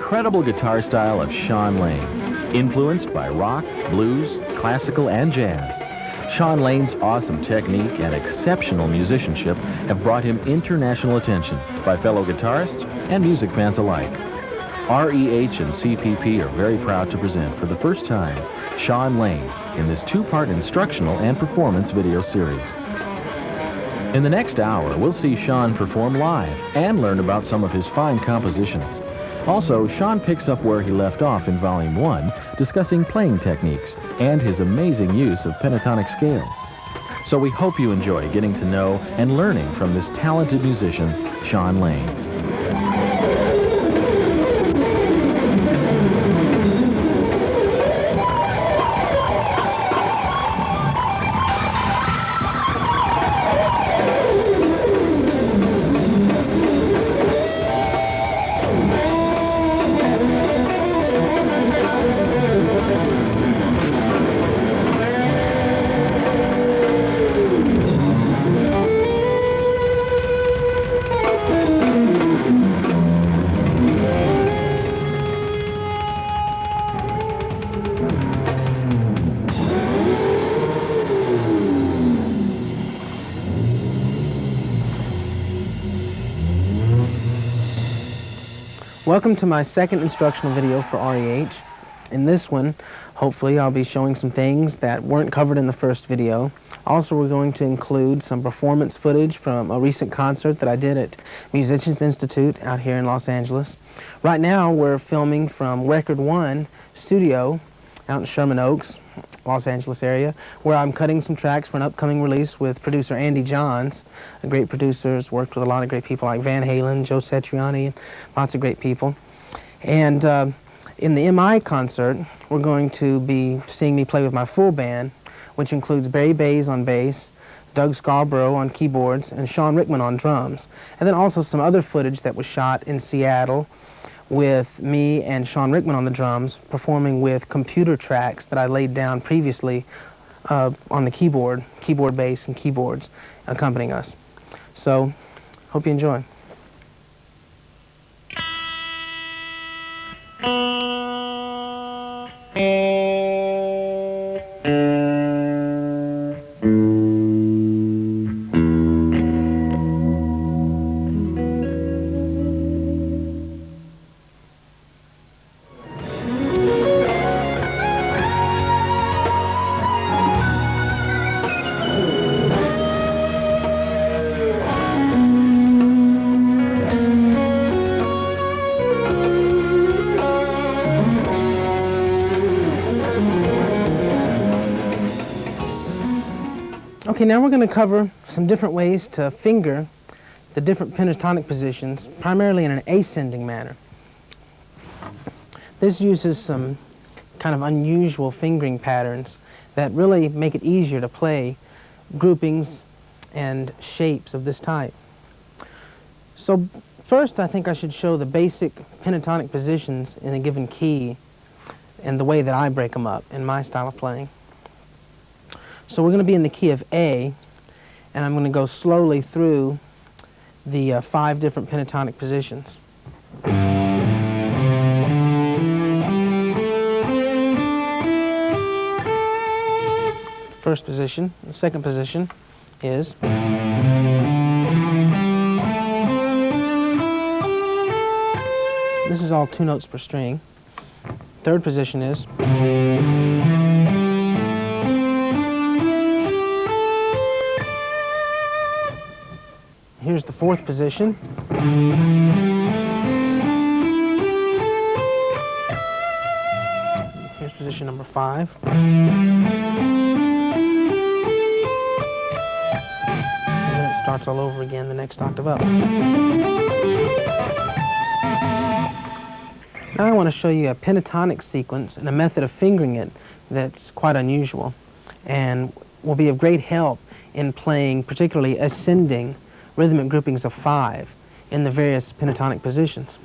incredible guitar style of Shawn Lane. Influenced by rock, blues, classical, and jazz, Shawn Lane's awesome technique and exceptional musicianship have brought him international attention by fellow guitarists and music fans alike. REH and CPP are very proud to present for the first time Shawn Lane in this two-part instructional and performance video series. In the next hour, we'll see Shawn perform live and learn about some of his fine compositions. Also, Shawn picks up where he left off in Volume 1, discussing playing techniques and his amazing use of pentatonic scales. So we hope you enjoy getting to know and learning from this talented musician, Shawn Lane. Welcome to my second instructional video for REH. In this one, hopefully I'll be showing some things that weren't covered in the first video. Also, we're going to include some performance footage from a recent concert that I did at Musicians Institute out here in Los Angeles. Right now, we're filming from Record One Studio out in Sherman Oaks, Los Angeles area, where I'm cutting some tracks for an upcoming release with producer Andy Johns, a great producer, has worked with a lot of great people like Van Halen, Joe Satriani, and lots of great people. And in the MI concert, we're going to be seeing me play with my full band, which includes Barry Bays on bass, Doug Scarborough on keyboards, and Shawn Rickman on drums. And then also some other footage that was shot in Seattle with me and Shawn Rickman on the drums, performing with computer tracks that I laid down previously on the keyboard, bass, and keyboards accompanying us. So, hope you enjoy. Okay, now we're going to cover some different ways to finger the different pentatonic positions, primarily in an ascending manner. This uses some kind of unusual fingering patterns that really make it easier to play groupings and shapes of this type. So first, I think I should show the basic pentatonic positions in a given key and the way that I break them up in my style of playing. So we're going to be in the key of A, and I'm going to go slowly through the 5 different pentatonic positions. The first position. The second position is this is all 2 notes per string. Third position is here's the fourth position. Here's position number 5. And then it starts all over again the next octave up. Now I want to show you a pentatonic sequence and a method of fingering it that's quite unusual and will be of great help in playing particularly ascending rhythmic groupings of 5 in the various pentatonic positions.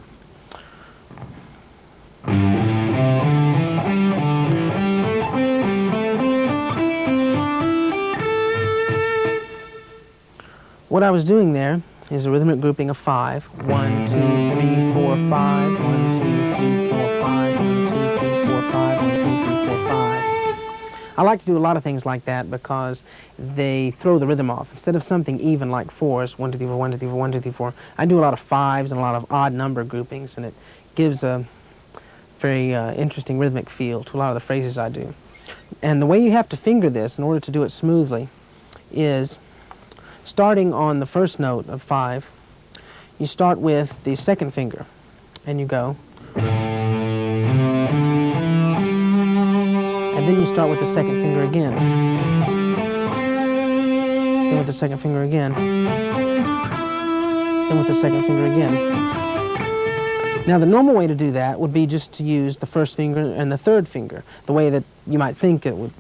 What I was doing there is a rhythmic grouping of 5. 1, 2, 3, 4, 5. 1, 2, 3, I like to do a lot of things like that because they throw the rhythm off. Instead of something even like 4s, 1, 2, 3, 4, 1, 2, 3, 4, 1, 2, 3, 4, I do a lot of 5s and a lot of odd number groupings, and it gives a very interesting rhythmic feel to a lot of the phrases I do. And the way you have to finger this in order to do it smoothly is starting on the first note of 5, you start with the second finger, and you go. And then you start with the second finger again. Then with the second finger again. Then with the second finger again. Now the normal way to do that would be just to use the first finger and the third finger, the way that you might think it would,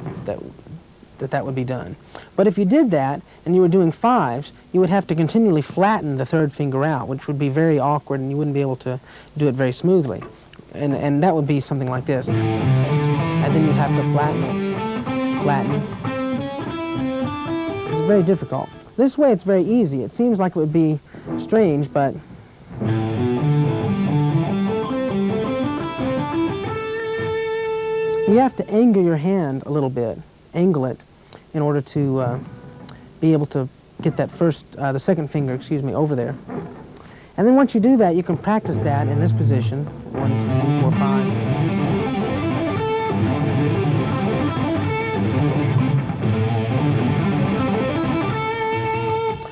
that would be done. But if you did that and you were doing 5s, you would have to continually flatten the third finger out, which would be very awkward, and you wouldn't be able to do it very smoothly. And that would be something like this. And then you'd have to flatten it. Flatten. It's very difficult. This way it's very easy. It seems like it would be strange, but you have to angle your hand a little bit, angle it, in order to be able to get that the second finger, over there. And then once you do that, you can practice that in this position. 1, 2, 3, 4, 5.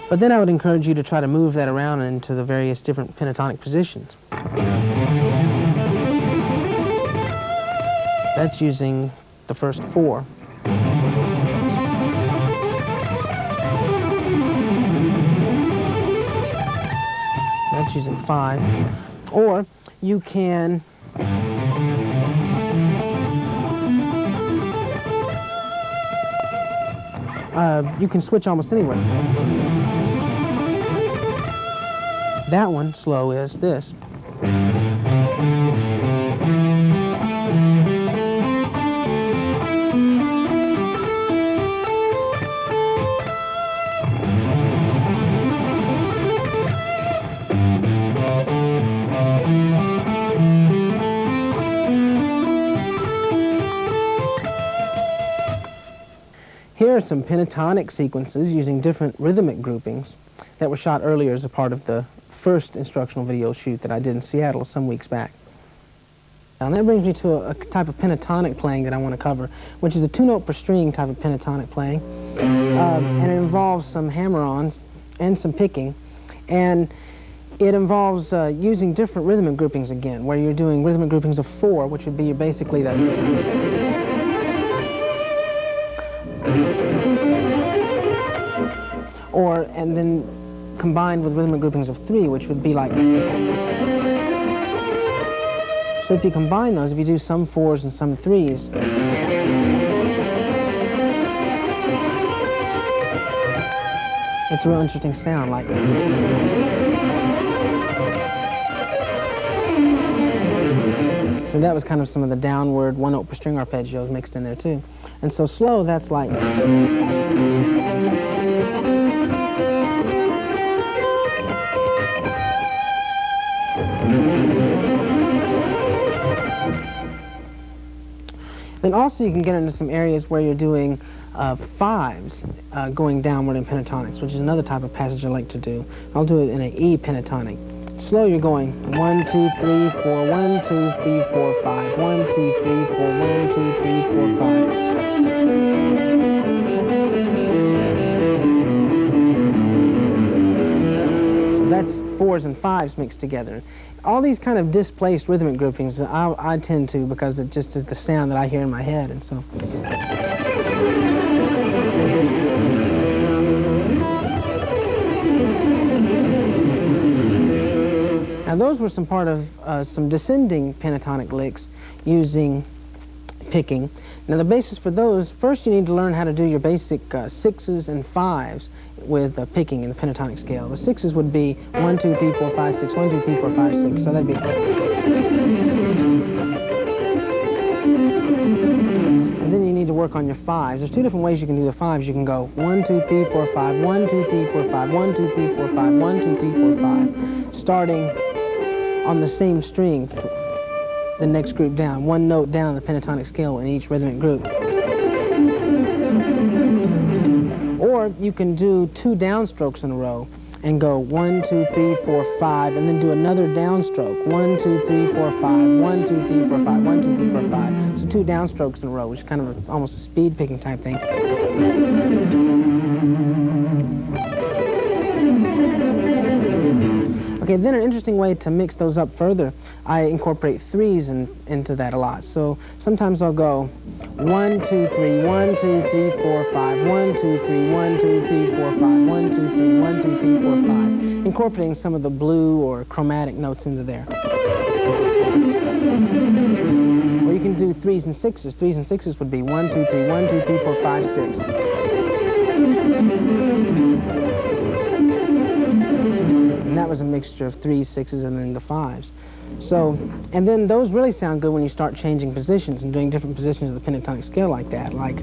But then I would encourage you to try to move that around into the various different pentatonic positions. That's using the first 4. That's using 5. Or you can switch almost anywhere. That one, slow, is this. Here are some pentatonic sequences using different rhythmic groupings that were shot earlier as a part of the first instructional video shoot that I did in Seattle some weeks back. And that brings me to a type of pentatonic playing that I want to cover, which is a 2-note per string type of pentatonic playing. And it involves some hammer-ons and some picking. And it involves using different rhythmic groupings again, where you're doing rhythmic groupings of 4, which would be basically the... and then combined with rhythmic groupings of 3, which would be like... So if you combine those, if you do some 4s and some 3s, it's a real interesting sound, like... So that was kind of some of the downward 1-note per string arpeggios mixed in there too. And so slow, that's like... Then also you can get into some areas where you're doing 5s going downward in pentatonics, which is another type of passage I like to do. I'll do it in an E pentatonic. Slow, you're going 1, 2, 3, 4, 1, 2, 3, 4, 5, 1, 2, 3, 4, 1, 2, 3, 4, 5. So that's 4s and 5s mixed together. All these kind of displaced rhythmic groupings I tend to, because it just is the sound that I hear in my head, and so. Now those were some part of some descending pentatonic licks using picking. Now the basis for those, first you need to learn how to do your basic 6s and 5s with picking in the pentatonic scale. The 6s would be 1, 2, 3, 4, 5, 6, 1, 2, 3, 4, 5, 6. So that'd be... And then you need to work on your 5s. There's 2 different ways you can do the 5s. You can go 1, 2, 3, 4, 5, 1, 2, 3, 4, 5, 1, 2, 3, 4, 5, 1, 2, 3, 4, 5, starting on the same string, the next group down, 1 note down the pentatonic scale in each rhythmic group. Or you can do 2 downstrokes in a row and go 1, 2, 3, 4, 5, and then do another downstroke. 1, 2, 3, 4, 5, 1, 2, 3, 4, 5, 1, 2, 3, 4, 5. So 2 downstrokes in a row, which is kind of almost a speed picking type thing. Okay, then an interesting way to mix those up further, I incorporate 3s into that a lot. So sometimes I'll go 1, 2, 3, 1, 2, 3, 4, 5, 1, 2, 3, 1, 2, 3, 4, 5, 1, 2, 3, 1, 2, 3, 4, 5, incorporating some of the blue or chromatic notes into there. Or you can do 3s and 6s. 3s and 6s would be 1, 2, 3, 1, 2, 3, 4, 5, 6. And that was a mixture of 3s, 6s, and then the 5s. So, and then those really sound good when you start changing positions and doing different positions of the pentatonic scale like that, like...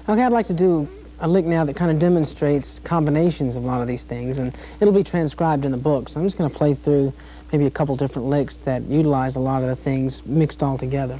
Okay, I'd like to do a lick now that kind of demonstrates combinations of a lot of these things, and it'll be transcribed in the book. So I'm just going to play through maybe a couple different licks that utilize a lot of the things mixed all together.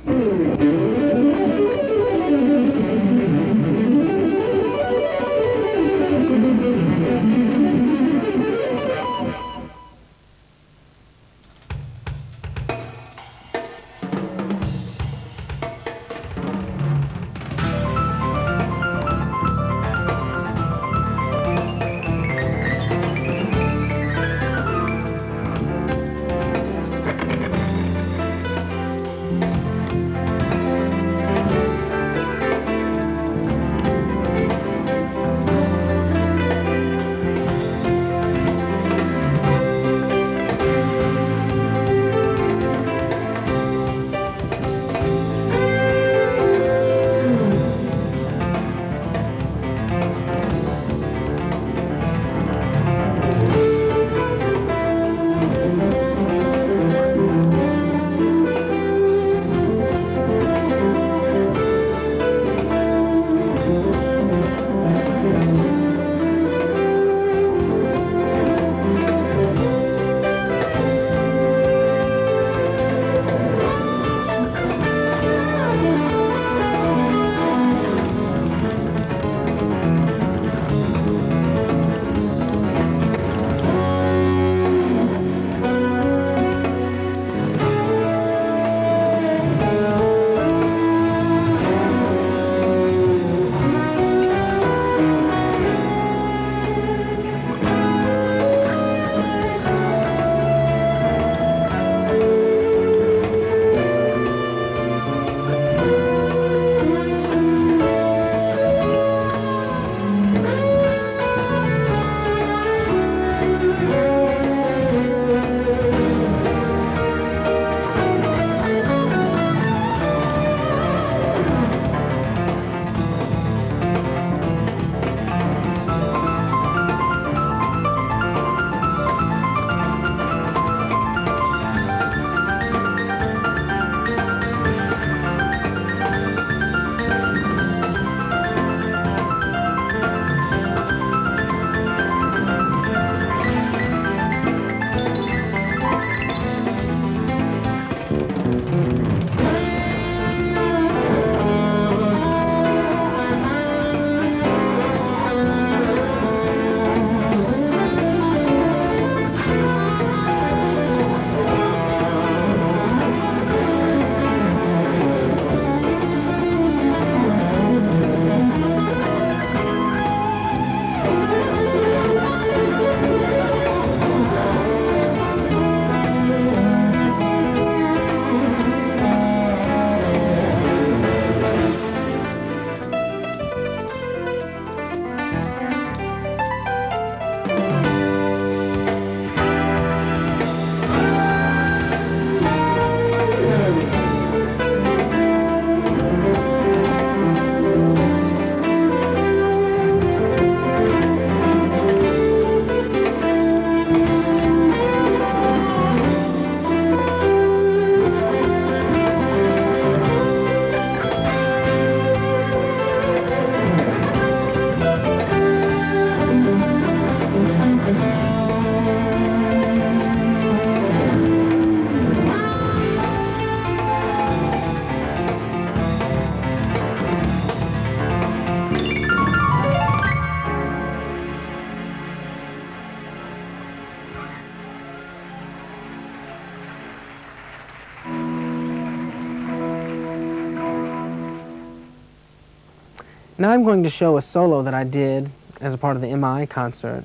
Now I'm going to show a solo that I did as a part of the MI concert.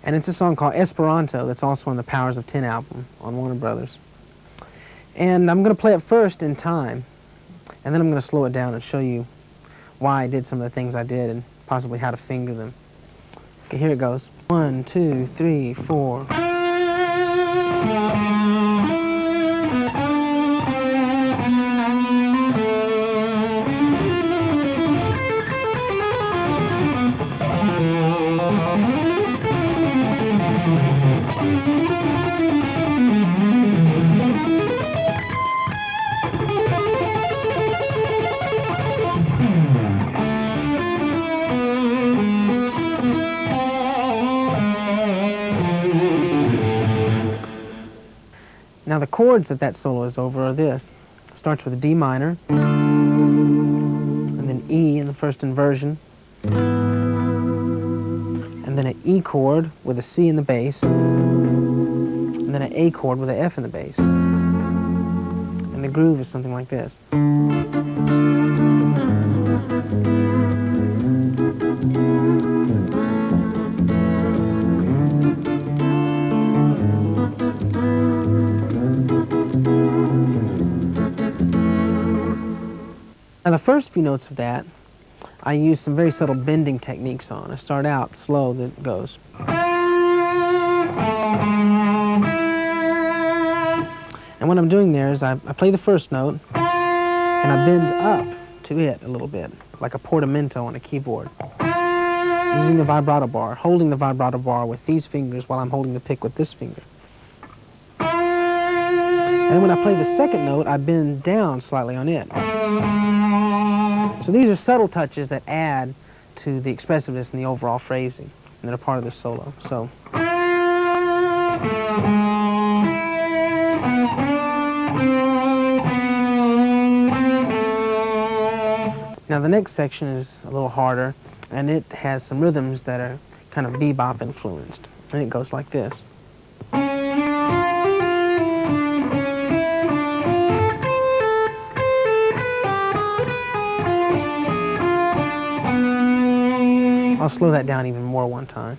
And it's a song called Esperanto that's also on the Powers of 10 album on Warner Brothers. And I'm going to play it first in time, and then I'm going to slow it down and show you why I did some of the things I did and possibly how to finger them. Okay, here it goes. 1, 2, 3, 4. Now the chords that solo is over are this. It starts with a D minor, and then E in the first inversion, and then an E chord with a C in the bass, and then an A chord with an F in the bass. And the groove is something like this. Now the first few notes of that, I use some very subtle bending techniques on. I start out slow, then it goes. And what I'm doing there is I play the first note, and I bend up to it a little bit, like a portamento on a keyboard, using the vibrato bar, holding the vibrato bar with these fingers while I'm holding the pick with this finger. And when I play the second note, I bend down slightly on it. So these are subtle touches that add to the expressiveness and the overall phrasing, and they're part of the solo. So. Now the next section is a little harder, and it has some rhythms that are kind of bebop influenced, and it goes like this. I'll slow that down even more one time.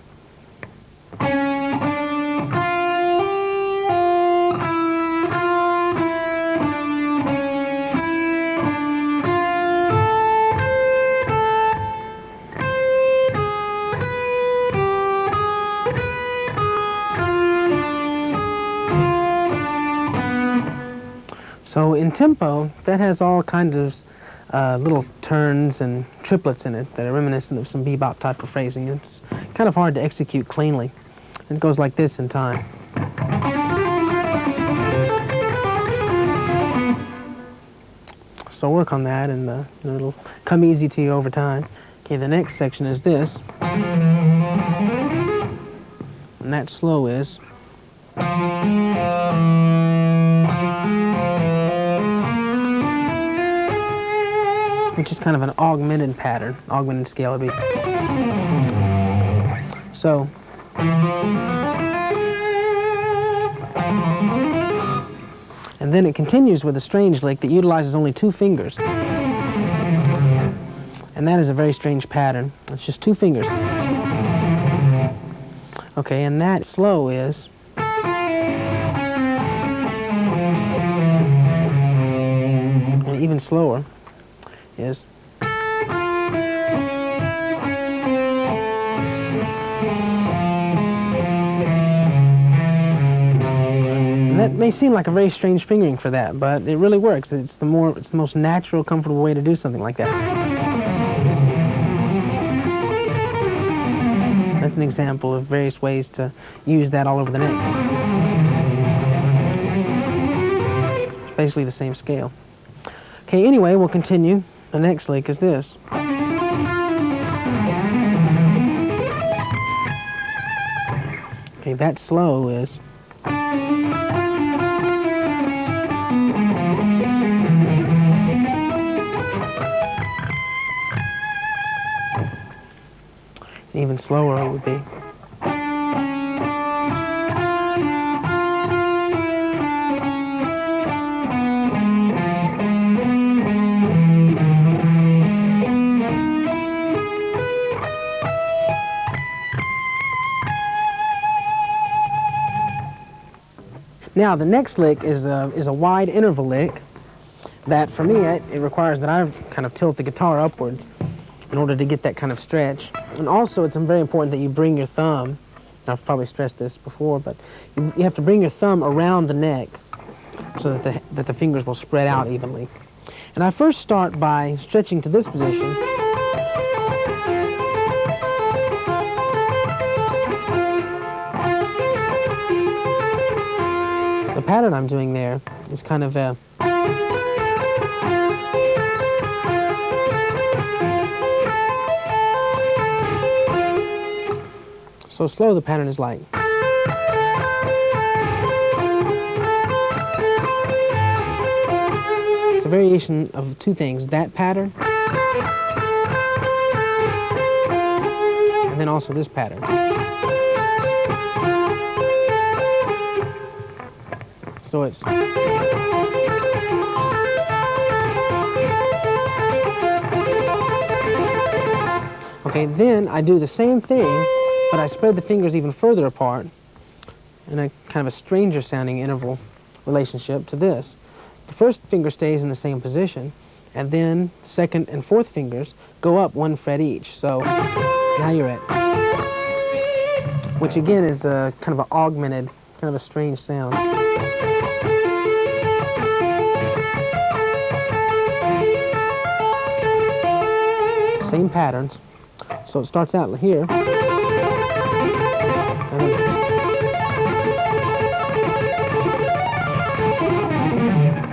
So in tempo, that has all kinds of little turns and triplets in it that are reminiscent of some bebop type of phrasing. It's kind of hard to execute cleanly. It goes like this in time. So work on that, and it'll come easy to you over time. Okay, the next section is this. And that slow is. Which is kind of an augmented pattern, augmented scale of beat. So. And then it continues with a strange lick that utilizes only 2 fingers. And that is a very strange pattern. It's just 2 fingers. Okay, and that slow is. And even slower is. And that may seem like a very strange fingering for that, but it really works. It's the most natural, comfortable way to do something like that. That's an example of various ways to use that all over the neck. It's basically the same scale. Okay, anyway, we'll continue. The next lick is this. Okay, that slow is. Even slower it would be. Now, the next lick is a wide interval lick that, for me, it requires that I kind of tilt the guitar upwards in order to get that kind of stretch. And also, it's very important that you bring your thumb, I've probably stressed this before, but you have to bring your thumb around the neck so that the fingers will spread out evenly. And I first start by stretching to this position. The pattern I'm doing there is kind of a... So slow, the pattern is like... It's a variation of two things, that pattern, and then also this pattern. So it's... Okay, then I do the same thing, but I spread the fingers even further apart in a kind of a stranger sounding interval relationship to this. The first finger stays in the same position, and then second and fourth fingers go up one fret each. So now you're at, which again is a kind of an augmented, kind of a strange sound. Same patterns. So it starts out here. And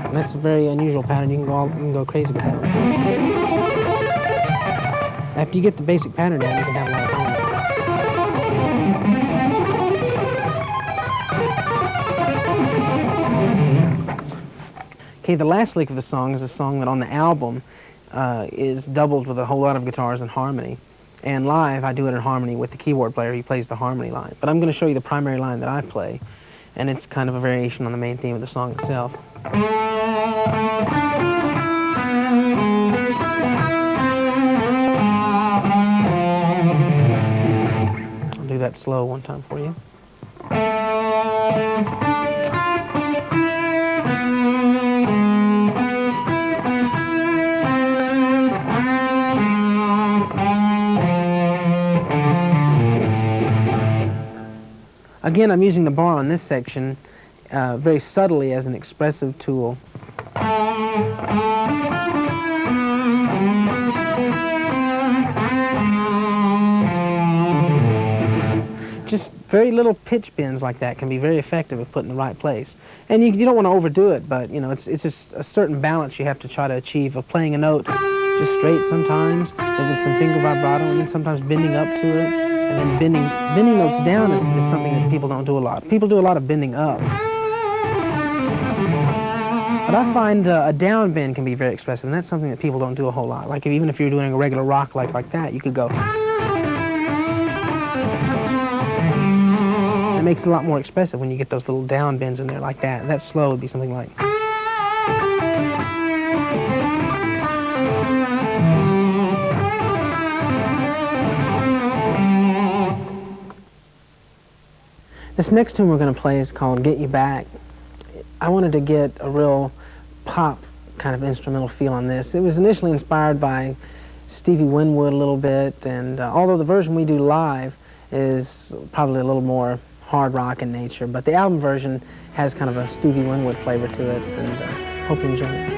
then that's a very unusual pattern. You can go crazy with that. After you get the basic pattern down, you can have a lot of fun. Okay, the last lick of the song is a song that on the album is doubled with a whole lot of guitars and harmony. And live, I do it in harmony with the keyboard player. He plays the harmony line. But I'm going to show you the primary line that I play, and it's kind of a variation on the main theme of the song itself. I'll do that slow one time for you. Again, I'm using the bar on this section very subtly as an expressive tool. Just very little pitch bends like that can be very effective if put in the right place. And you don't want to overdo it, but you know, it's just a certain balance you have to try to achieve of playing a note just straight sometimes, then with some finger vibrato, and then sometimes bending up to it. And then bending notes down is something that people don't do a lot. People do a lot of bending up. But I find a down bend can be very expressive, and that's something that people don't do a whole lot. Like even if you're doing a regular rock like that, you could go. It makes it a lot more expressive when you get those little down bends in there like that. That slow would be something like... This next tune we're going to play is called Get You Back. I wanted to get a real pop kind of instrumental feel on this. It was initially inspired by Stevie Winwood a little bit, and although the version we do live is probably a little more hard rock in nature, but the album version has kind of a Stevie Winwood flavor to it, and hope you enjoy it.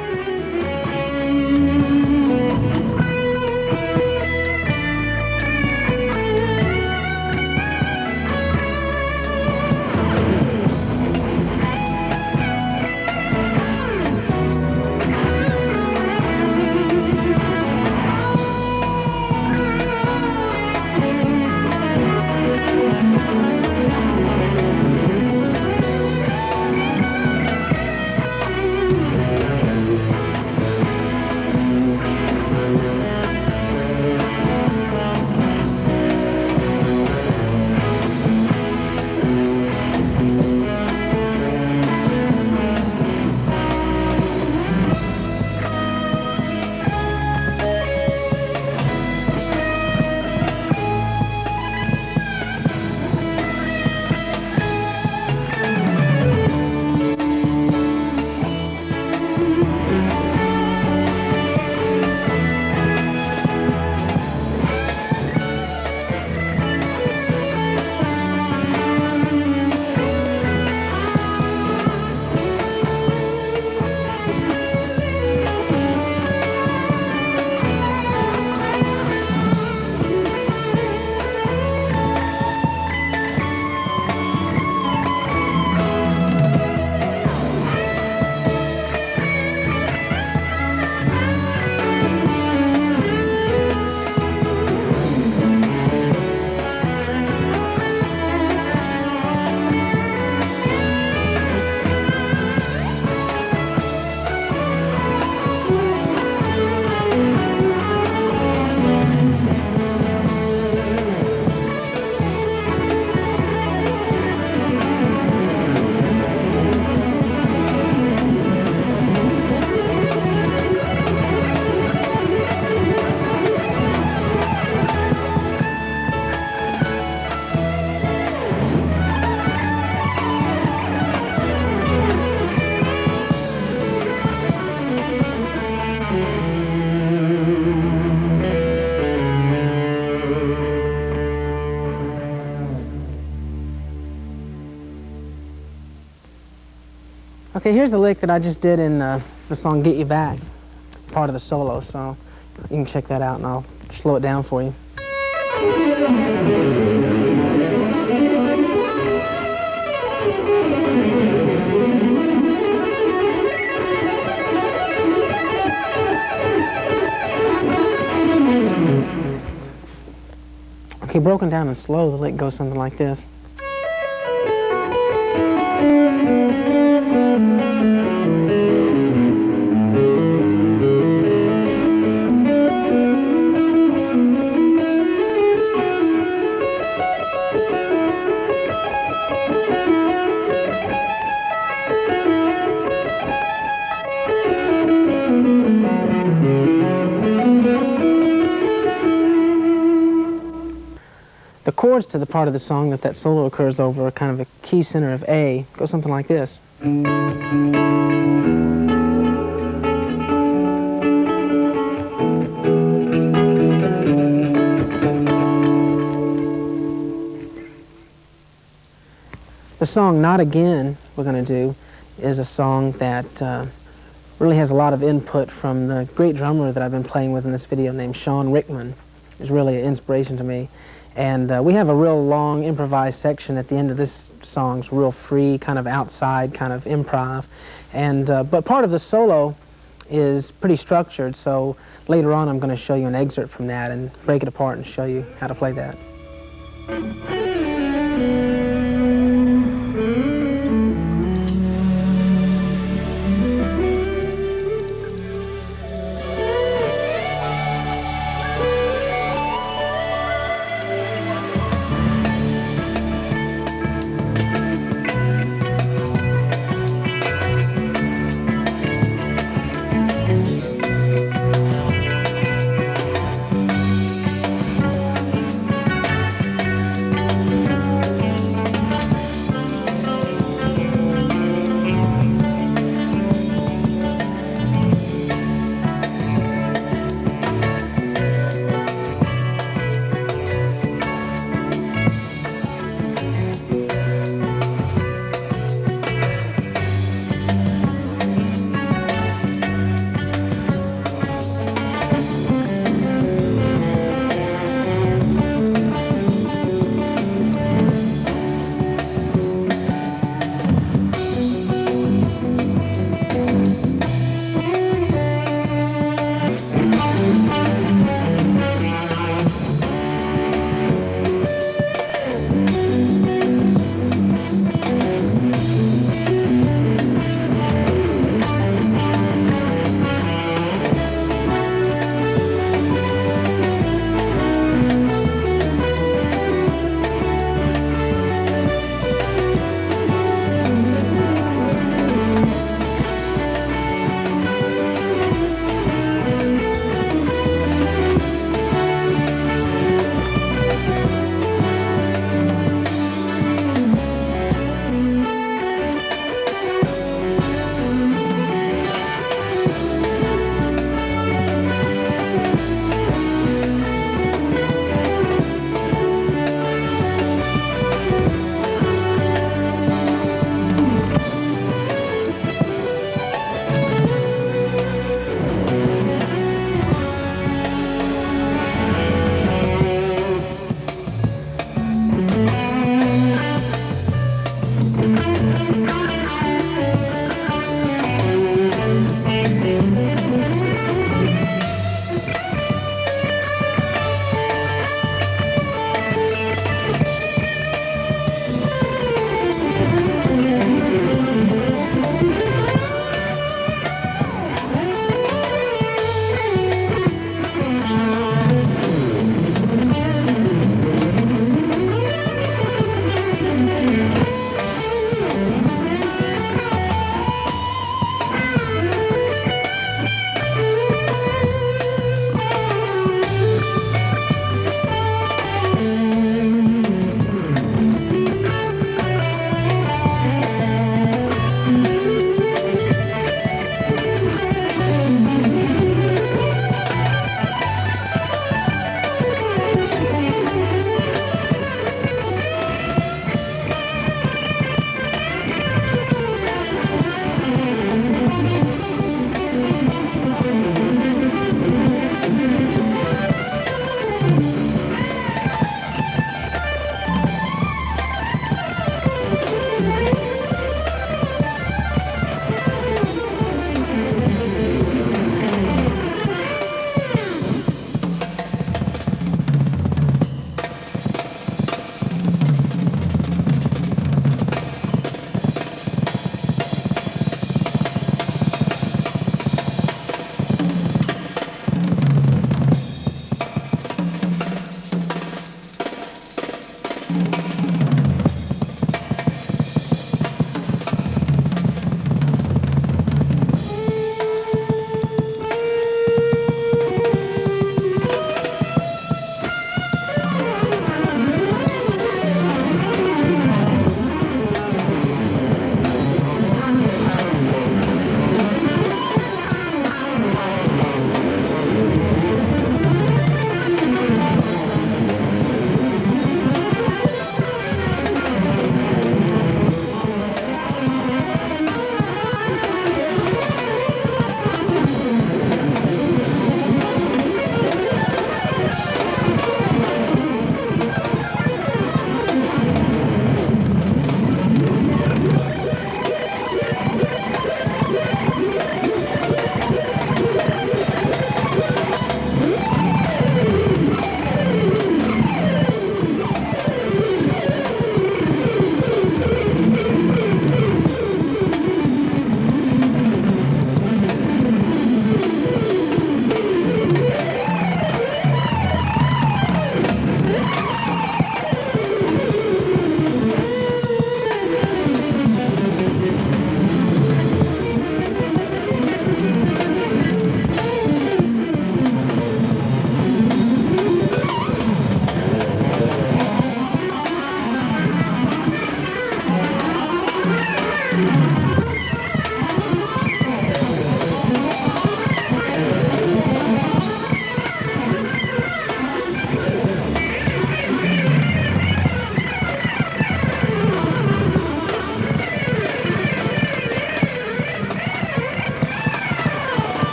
Okay, here's a lick that I just did in the song Get You Back, part of the solo, so you can check that out and I'll slow it down for you. Okay, broken down and slow, the lick goes something like this. The chords to the part of the song that solo occurs over are kind of a key center of A. It goes something like this. The song Not Again we're going to do is a song that really has a lot of input from the great drummer that I've been playing with in this video named Shawn. It's really an inspiration to me. And we have a real long improvised section at the end of this song. It's real free, kind of outside, kind of improv. And but part of the solo is pretty structured, so later on I'm going to show you an excerpt from that and break it apart and show you how to play that.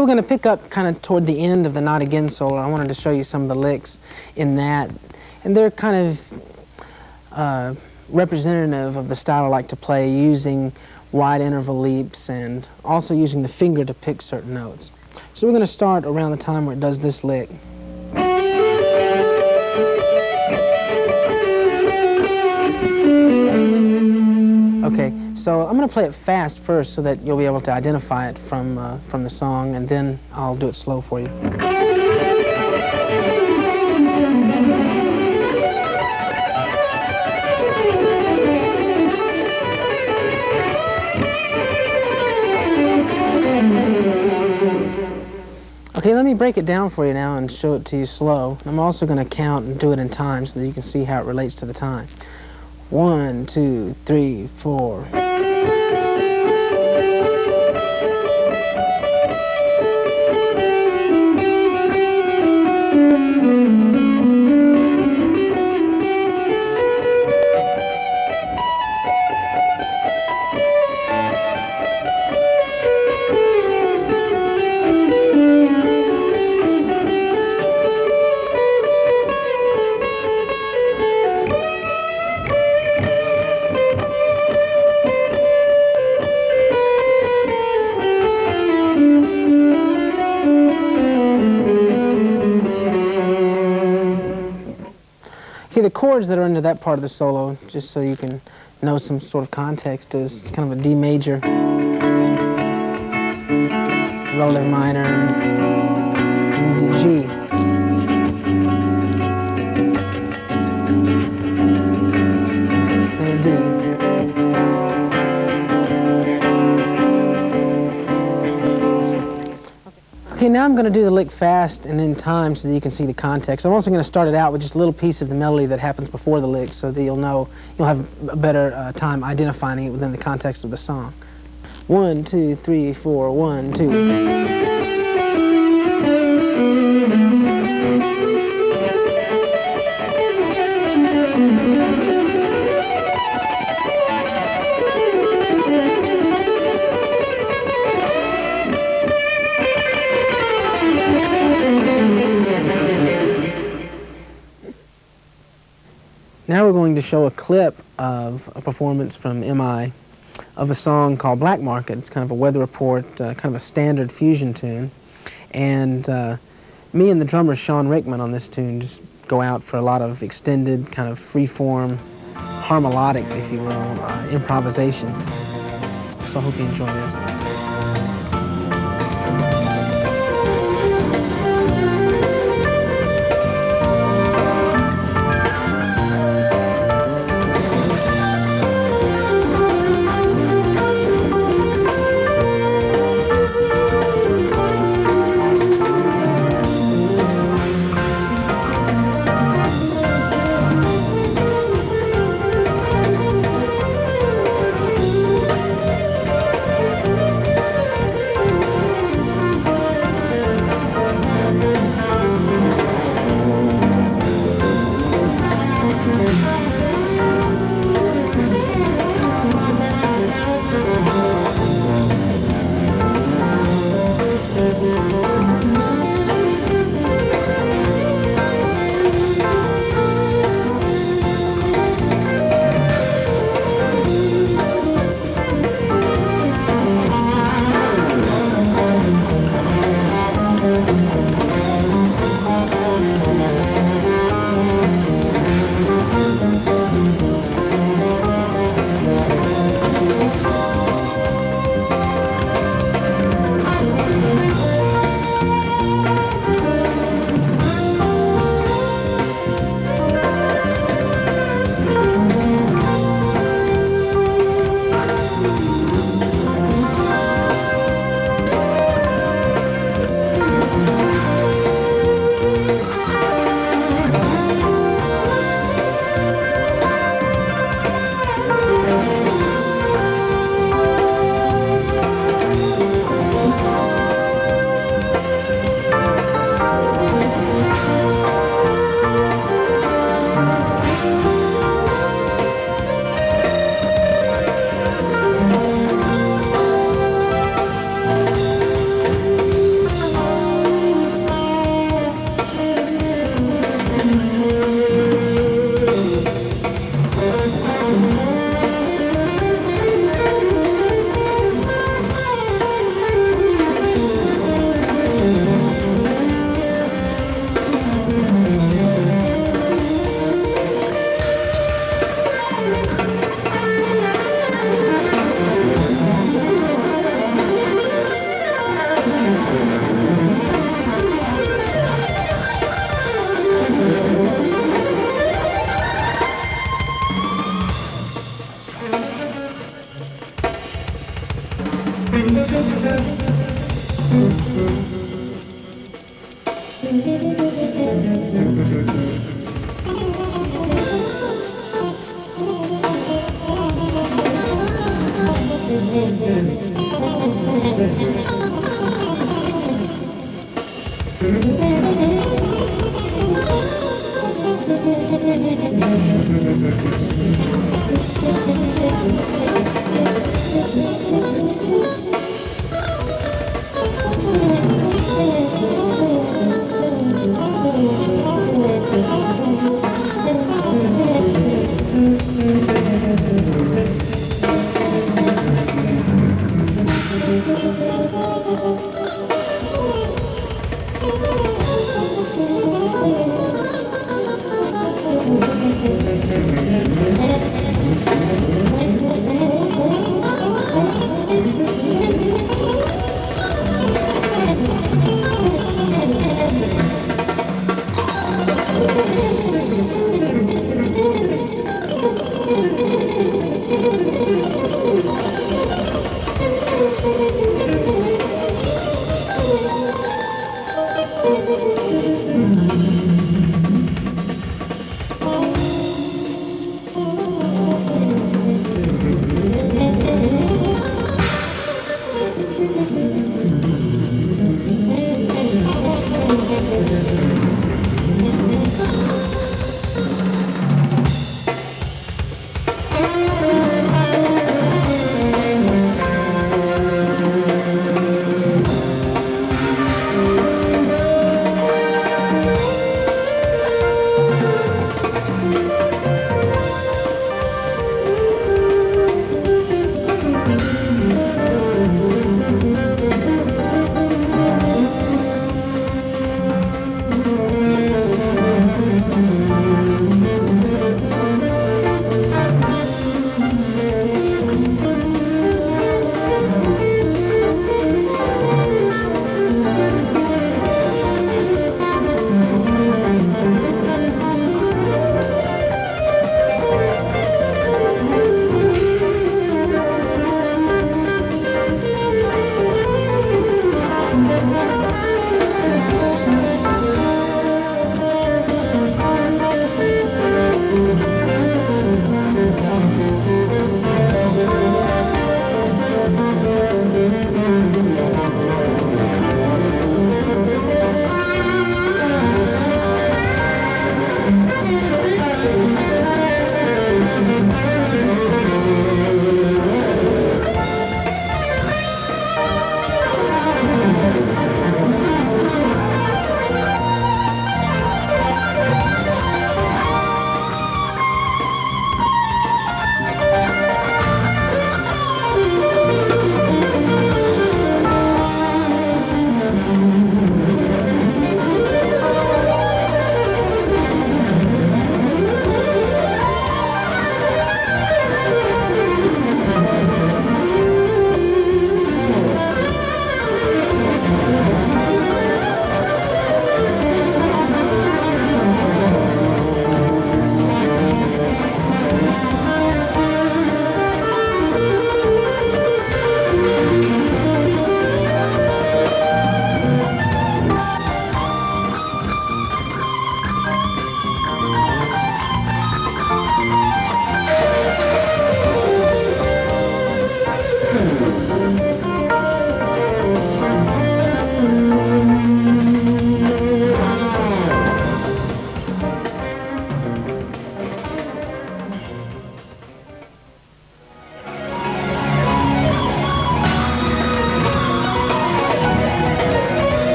Okay, we're going to pick up kind of toward the end of the Not Again solo. I wanted to show you some of the licks in that, and they're kind of representative of the style I like to play, using wide interval leaps and also using the finger to pick certain notes. So we're going to start around the time where it does this lick. Okay, so I'm going to play it fast first so that you'll be able to identify it from the song, and then I'll do it slow for you. Okay, let me break it down for you now and show it to you slow. I'm also going to count and do it in time so that you can see how it relates to the time. 1, 2, 3, 4. Okay, the chords that are into that part of the solo, just so you can know some sort of context, is kind of a D major, relative minor, and G. And a D. Okay, now I'm going to do the lick fast and in time so that you can see the context. I'm also going to start it out with just a little piece of the melody that happens before the lick so that you'll have a better time identifying it within the context of the song. 1, 2, 3, 4, 1, 2. Now we're going to show a clip of a performance from MI of a song called Black Market. It's kind of a weather report, kind of a standard fusion tune. And me and the drummer Shawn on this tune just go out for a lot of extended, kind of free-form, harmolodic, if you will, improvisation. So I hope you enjoy this.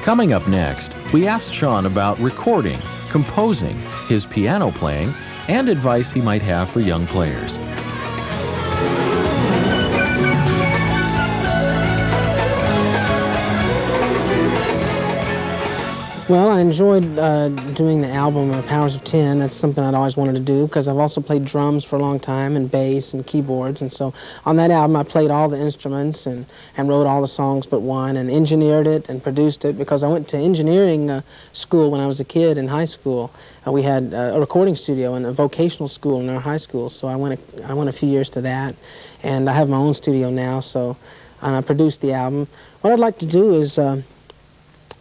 Coming up next, we asked Shawn about recording, composing, his piano playing, and advice he might have for young players. Well, I enjoyed doing the album Powers of 10. That's something I'd always wanted to do because I've also played drums for a long time and bass and keyboards. And so on that album I played all the instruments and wrote all the songs but one and engineered it and produced it because I went to engineering school when I was a kid in high school. We had a recording studio and a vocational school in our high school, so I went a few years to that. And I have my own studio now, so and I produced the album. What I'd like to do is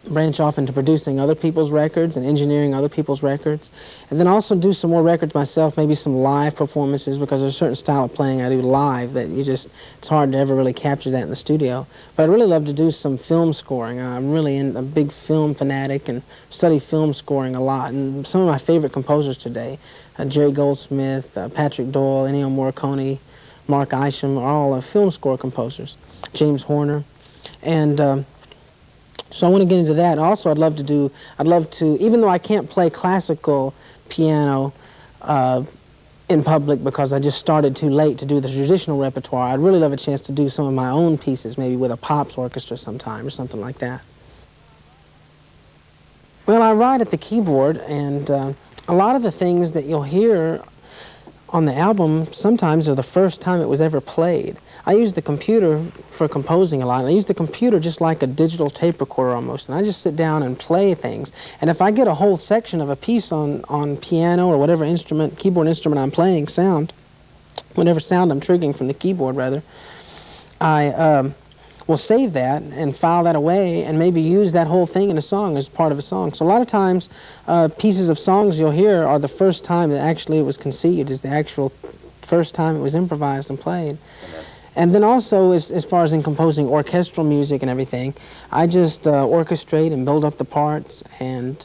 branch off into producing other people's records and engineering other people's records, and then also do some more records myself, maybe some live performances, because there's a certain style of playing I do live that it's hard to ever really capture that in the studio. But I'd really love to do some film scoring. I'm really a big film fanatic and study film scoring a lot, and some of my favorite composers today, Jerry Goldsmith, Patrick Doyle, Ennio Morricone, Mark Isham, are all film score composers, James Horner, and so I want to get into that. Also, I'd love to, even though I can't play classical piano in public because I just started too late to do the traditional repertoire, I'd really love a chance to do some of my own pieces, maybe with a pops orchestra sometime or something like that. Well, I write at the keyboard, and a lot of the things that you'll hear on the album sometimes are the first time it was ever played. I use the computer for composing a lot, and I use the computer just like a digital tape recorder almost, and I just sit down and play things. And if I get a whole section of a piece on piano or whatever instrument, keyboard instrument I'm playing, whatever sound I'm triggering from the keyboard rather, I will save that and file that away and maybe use that whole thing in a song as part of a song. So a lot of times pieces of songs you'll hear are the first time that actually it was conceived, is the actual first time it was improvised and played. And then also, as far as in composing orchestral music and everything, I just orchestrate and build up the parts, and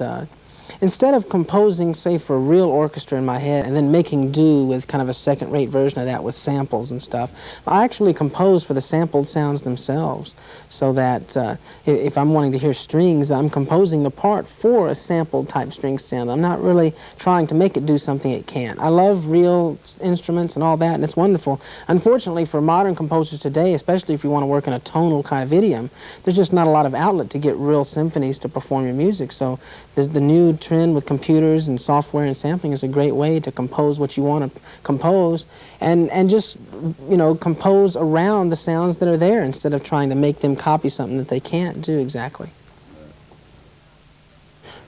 instead of composing, say, for a real orchestra in my head and then making do with kind of a second-rate version of that with samples and stuff, I actually compose for the sampled sounds themselves, so that if I'm wanting to hear strings, I'm composing the part for a sampled type string sound. I'm not really trying to make it do something it can't. I love real instruments and all that, and it's wonderful. Unfortunately, for modern composers today, especially if you want to work in a tonal kind of idiom, there's just not a lot of outlet to get real symphonies to perform your music. So there's the new trend with computers and software and sampling is a great way to compose what you want to compose, and just, you know, compose around the sounds that are there instead of trying to make them copy something that they can't do exactly.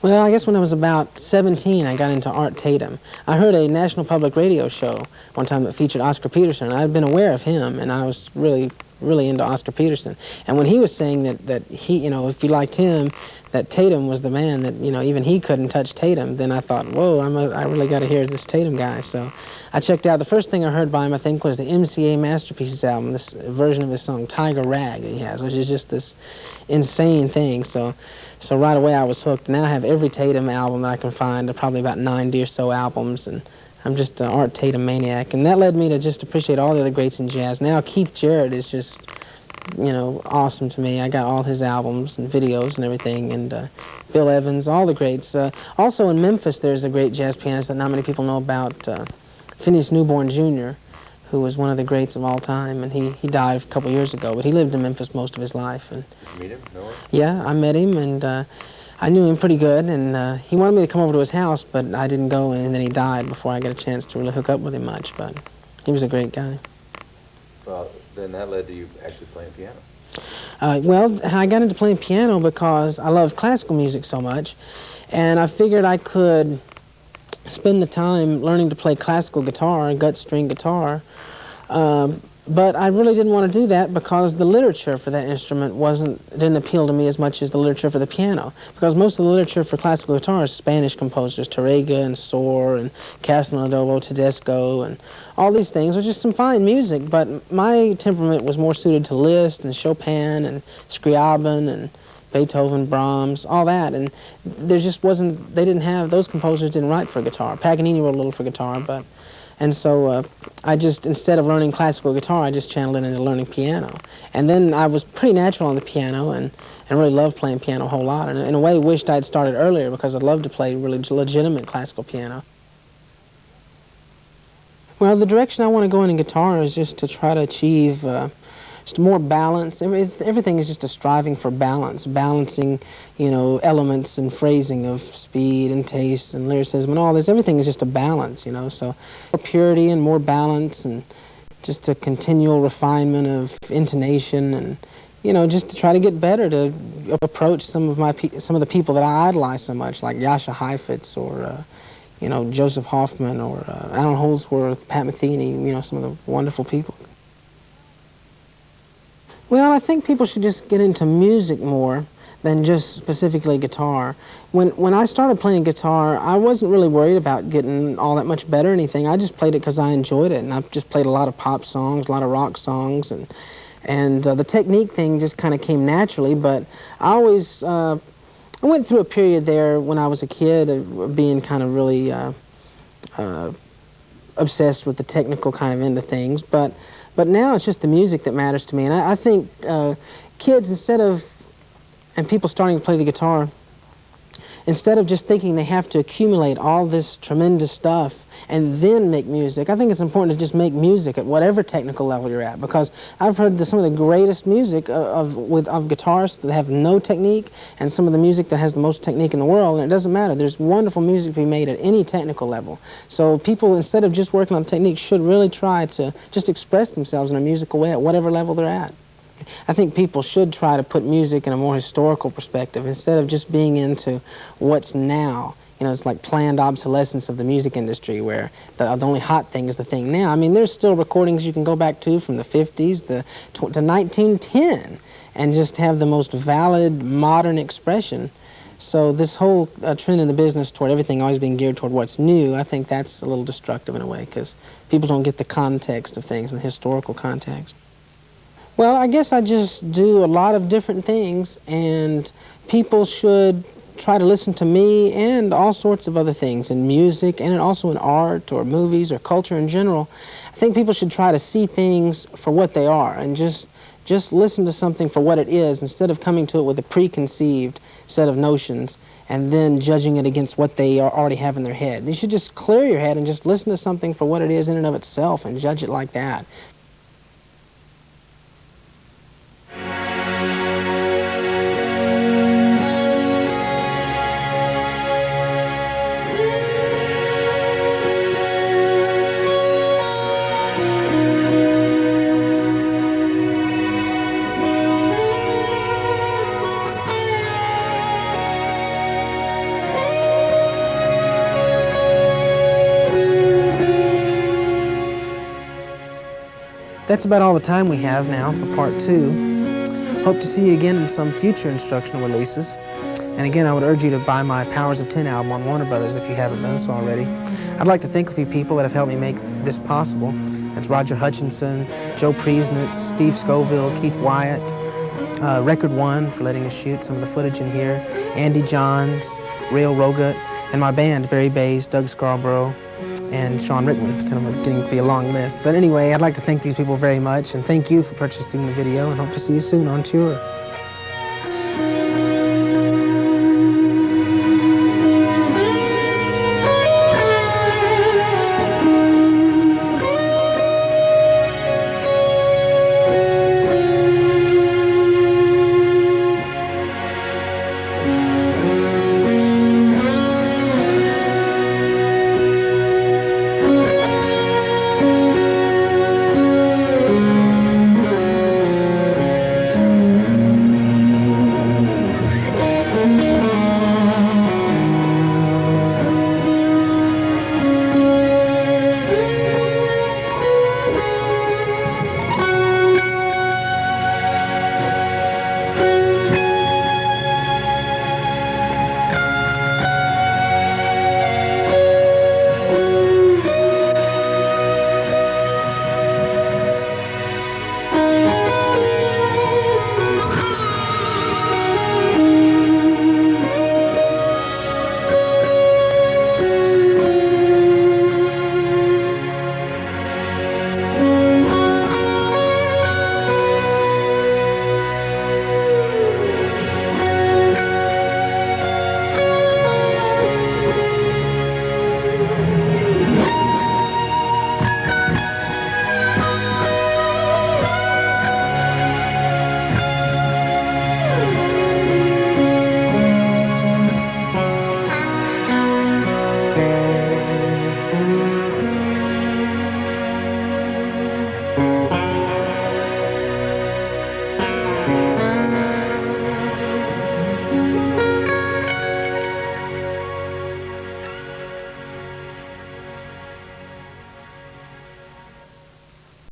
Well, I guess when I was about 17, I got into Art Tatum. I heard a National Public Radio show one time that featured Oscar Peterson. I had been aware of him, and I was really into Oscar Peterson. And when he was saying that he, you know, if you liked him, that Tatum was the man, that, you know, even he couldn't touch Tatum, then I thought, whoa, I really got to hear this Tatum guy. So I checked out, the first thing I heard by him, I think, was the MCA Masterpieces album, this version of his song Tiger Rag that he has, which is just this insane thing. So right away I was hooked. Now I have every Tatum album that I can find, probably about 90 or so albums, and I'm just an Art Tatum maniac. And that led me to just appreciate all the other greats in jazz. Now Keith Jarrett is just, you know, awesome to me. I got all his albums and videos and everything, and Bill Evans, all the greats. Also in Memphis, there's a great jazz pianist that not many people know about, Phineas Newborn Jr., who was one of the greats of all time, and he died a couple years ago, but he lived in Memphis most of his life. And did you meet him? Know him? Yeah, I met him, and I knew him pretty good, and he wanted me to come over to his house, but I didn't go, and then he died before I got a chance to really hook up with him much, but he was a great guy. Well, then that led to you actually playing piano. Well, I got into playing piano because I love classical music so much, and I figured I could spend the time learning to play classical guitar, gut string guitar, but I really didn't want to do that because the literature for that instrument didn't appeal to me as much as the literature for the piano, because most of the literature for classical guitar is Spanish composers, Tárrega and Sor and Castelnuovo, Tedesco, and all these things, which is some fine music, but my temperament was more suited to Liszt and Chopin and Scriabin and Beethoven, Brahms, all that, and there just wasn't, those composers didn't write for guitar. Paganini wrote a little for guitar, and so I just, instead of learning classical guitar, I just channeled it into learning piano. And then I was pretty natural on the piano and really loved playing piano a whole lot, and in a way wished I'd started earlier because I'd love to play really legitimate classical piano. Well, the direction I want to go in guitar is just to try to achieve just more balance. Everything is just a striving for balance, balancing, you know, elements and phrasing of speed and taste and lyricism and all this. Everything is just a balance, you know, so more purity and more balance and just a continual refinement of intonation and, you know, just to try to get better, to approach some of the people that I idolize so much, like Jascha Heifetz or, you know, Joseph Hoffman or Alan Holdsworth, Pat Metheny, you know, some of the wonderful people. Well, I think people should just get into music more. than just specifically guitar. When I started playing guitar, I wasn't really worried about getting all that much better or anything. I just played it because I enjoyed it, and I've just played a lot of pop songs, a lot of rock songs, and the technique thing just kind of came naturally. But I always I went through a period there when I was a kid of being kind of really obsessed with the technical kind of end of things. But now it's just the music that matters to me, and I think kids, and people starting to play the guitar, instead of just thinking they have to accumulate all this tremendous stuff and then make music, I think it's important to just make music at whatever technical level you're at, because I've heard some of the greatest music of guitarists that have no technique, and some of the music that has the most technique in the world, and it doesn't matter. There's wonderful music to be made at any technical level. So people, instead of just working on technique, should really try to just express themselves in a musical way at whatever level they're at. I think people should try to put music in a more historical perspective instead of just being into what's now. You know, it's like planned obsolescence of the music industry, where the only hot thing is the thing now. I mean, there's still recordings you can go back to from the 50s to 1910 and just have the most valid modern expression. So this whole trend in the business toward everything always being geared toward what's new, I think that's a little destructive in a way, because people don't get the context of things, the historical context. Well, I guess I just do a lot of different things, and people should try to listen to me and all sorts of other things in music and also in art or movies or culture in general. I think people should try to see things for what they are and just listen to something for what it is, instead of coming to it with a preconceived set of notions and then judging it against what they already have in their head. You should just clear your head and just listen to something for what it is in and of itself and judge it like that. That's about all the time we have now for part 2. Hope to see you again in some future instructional releases. And again, I would urge you to buy my Powers of 10 album on Warner Brothers if you haven't done so already. I'd like to thank a few people that have helped me make this possible. That's Roger Hutchinson, Joe Priesnitz, Steve Scoville, Keith Wyatt, Record One for letting us shoot some of the footage in here, Andy Johns, Rail Rogut, and my band, Barry Bays, Doug Scarborough, and Shawn Rickman. It's kind of getting to be a long list. But anyway, I'd like to thank these people very much, and thank you for purchasing the video, and hope to see you soon on tour.